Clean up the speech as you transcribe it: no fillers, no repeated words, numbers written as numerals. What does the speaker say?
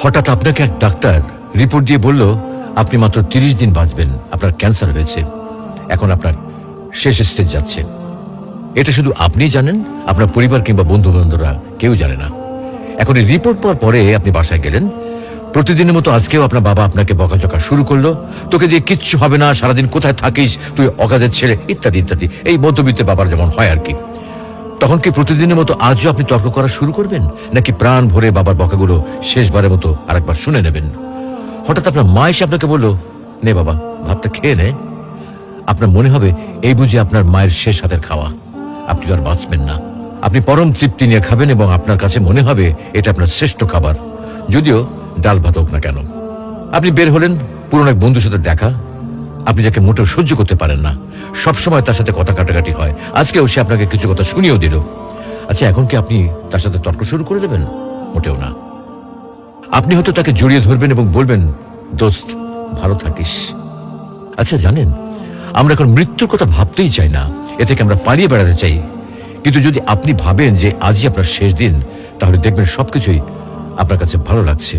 হঠাৎ আপনাকে এক ডাক্তার রিপোর্ট দিয়ে বলল আপনি মাত্র 30 দিন বাঁচবেন, আপনার ক্যান্সার হয়েছে, এখন আপনার শেষ স্টেজ যাচ্ছে। এটা শুধু আপনি জানেন, আপনার পরিবার কিংবা বন্ধু বান্ধবরা কেউ জানে না। এখন এই রিপোর্ট পাওয়ার পরে আপনি বাসায় গেলেন, প্রতিদিনের মতো আজকেও আপনার বাবা আপনাকে বকাঝকা শুরু করলো, তোকে দিয়ে কিচ্ছু হবে না, সারাদিন কোথায় থাকিস তুই, অকাজের ছেলে, ইত্যাদি ইত্যাদি। এই মধ্যবিত্তের বাবার যেমন হয় আর কি। তখন কি প্রতিদিনের মতো আজও আপনি তর্ক করা শুরু করবেন, নাকি প্রাণ ভরে বাবার বকাগুলো শেষবারের মতো আরেকবার শুনে নেবেন? হঠাৎ আপনার মা এসে আপনাকে বলল, নে বাবা ভাতটা খেয়ে নে। আপনার মনে হবে এই বুঝি আপনার মায়ের শেষ হাতের খাওয়া, আপনি আর বাঁচবেন না। আপনি পরম তৃপ্তি নিয়ে খাবেন এবং আপনার কাছে মনে হবে এটা আপনার শ্রেষ্ঠ খাবার, যদিও ডাল ভাত হোক না কেন। আপনি বের হলেন, পুরনো এক বন্ধুর সাথে দেখা, আপনি যাকে মোটেও সহ্য করতে পারেন না, সবসময় তার সাথে কথা কাটাকাটি হয়, আজকেও সে আপনাকে কিছু কথা শুনিয়েও দিল। আচ্ছা, এখন কি আপনি তার সাথে তর্ক শুরু করে দেবেন? মোটেও না। আপনি হয়তো তাকে জড়িয়ে ধরবেন এবং বলবেন, দোস্ত ভালো থাকিস। আচ্ছা জানেন, আমরা এখন মৃত্যুর কথা ভাবতেই চাই না, এ থেকে আমরা পালিয়ে বেড়াতে চাই। কিন্তু যদি আপনি ভাবেন যে আজই আপনার শেষ দিন, তাহলে দেখবেন সবকিছুই আপনার কাছে ভালো লাগছে।